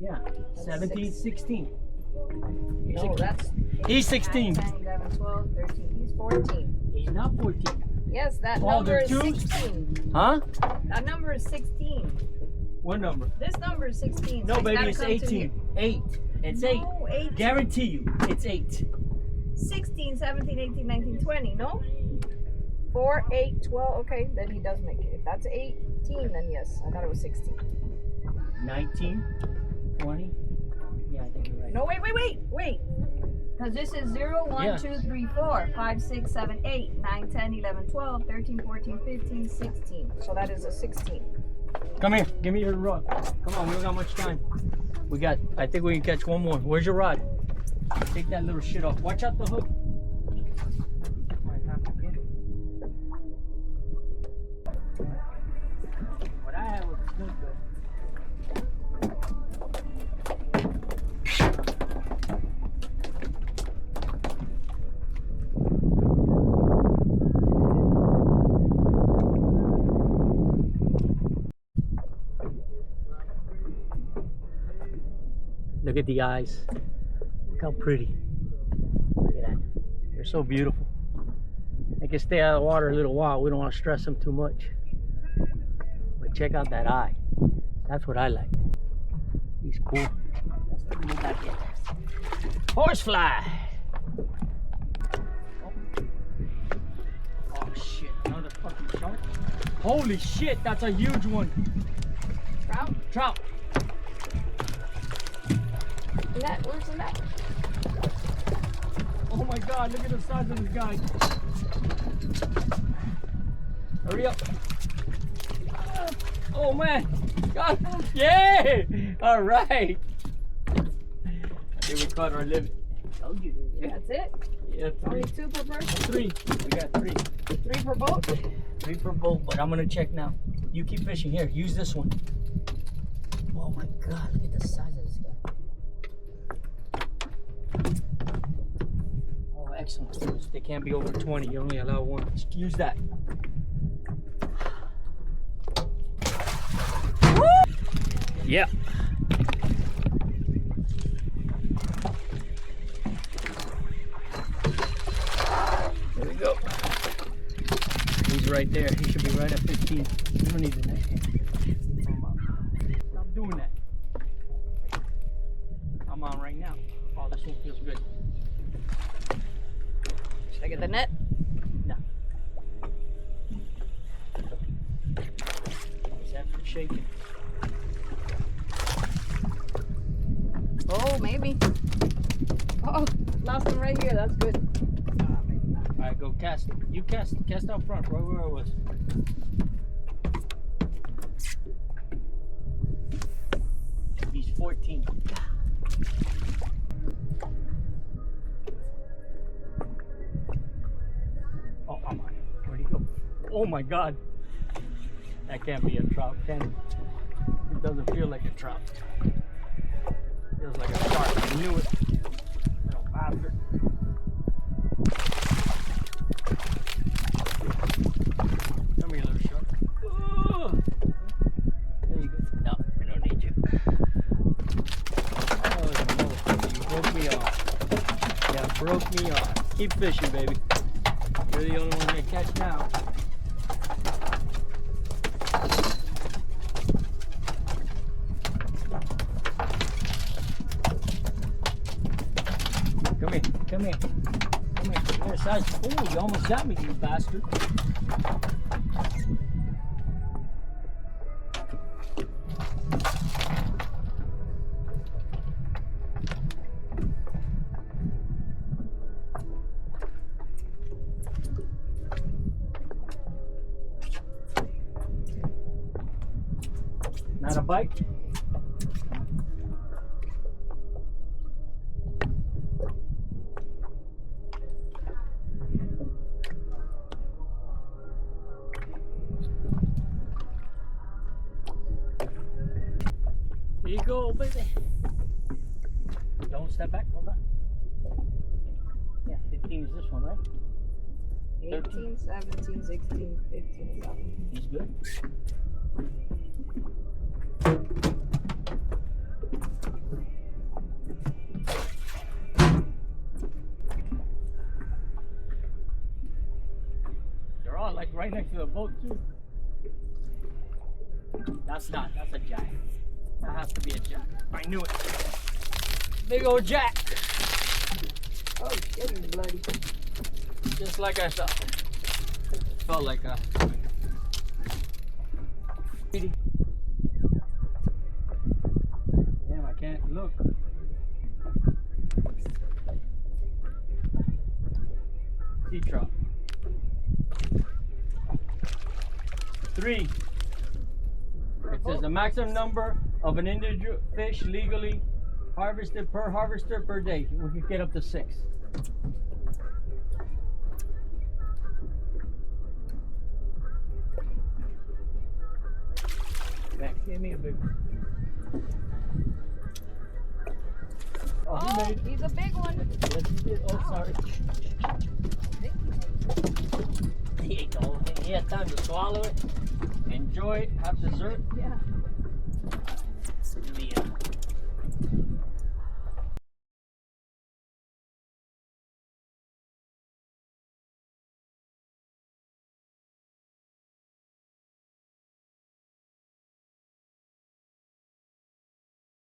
Yeah, 17, 16. No, that's... He's 16. 9, 10, 11, 12, 13. He's 14. He's not 14. Yes, that Oh, number they're is twos? 16. Huh? That number is 16. What number? This number is 16. No, so baby, gotta it's come to 18. here. 8. It's No, 8. 8. Guarantee you, it's 8. 16, 17, 18, 19, 20, no? 4, 8, 12. Okay, then he does make it. If that's 18, then yes. I thought it was 16. 19, 20. Yeah, I think you're right. No, wait. Because this is 0, 1, Yeah. 2, 3, 4, 5, 6, 7, 8, 9, 10, 11, 12, 13, 14, 15, 16. So that is a 16. Come here, give me your rod. Come on, we don't got much time. I think we can catch one more. Where's your rod? Take that little shit off. Watch out the hook. Might have to get it. What I had was good though. Look at the eyes. Look how pretty. Look at that. They're so beautiful. They can stay out of the water a little while. We don't want to stress them too much. But check out that eye. That's what I like. He's cool. Let's put him back in. Horsefly. Oh shit, another fucking shark. Holy shit, that's a huge one. Trout? Trout. Net, where's the net? Oh my god, look at the size of this guy. Hurry up. Oh man. God. Yeah. All right. Here we caught our limit. Told you. That's it? Yeah, Only 3. 2 per person? 3. We got 3. 3 per boat? 3 per boat, but I'm gonna check now. You keep fishing. Here, use this one. Oh my god, look at the size of this guy. Oh, excellent. They can't be over 20. You only allow 1. Use that. Woo! Yeah. There we go. He's right there. He should be right at 15. You don't need the net. Stop doing that. I'm on right now. Oh, this one feels good. Should I get the net? No. Is that for shaking? Oh, maybe. Oh, lost him right here. That's good. All right, go cast. You cast out front, right where I was. He's 14. Oh, I'm on. Where'd he go? Oh my God. That can't be a trout, can it? It doesn't feel like a trout. It feels like a shark. I knew it. Little bastard. Come here, little shark. Oh, there you go. No, I don't need you. Oh, motherfucker, you broke me off. Yeah, broke me off. Keep fishing, baby. You're the only one I catch now. Come here, come here. Come here, there's size. Oh, you almost got me, you bastard. Not a bite? Here you go, baby. Don't step back, hold on. Yeah, 15 is this one, right? 18, 17, 16, 15, 17. He's good. boat too. That's not, that's a jack. That has to be a jack. I knew it. Big old jack. Oh, shit, he's bloody. Just like I thought. Felt like a. Damn, I can't look. Sea trout. 3. It says the maximum number of an individual fish legally harvested per harvester per day. We could get up to 6. Back, give me a big one. Oh, he made it. He's a big one. Yes, he did. Oh, sorry. He ate the whole thing. He had time to swallow it, enjoy it, have dessert. Yeah.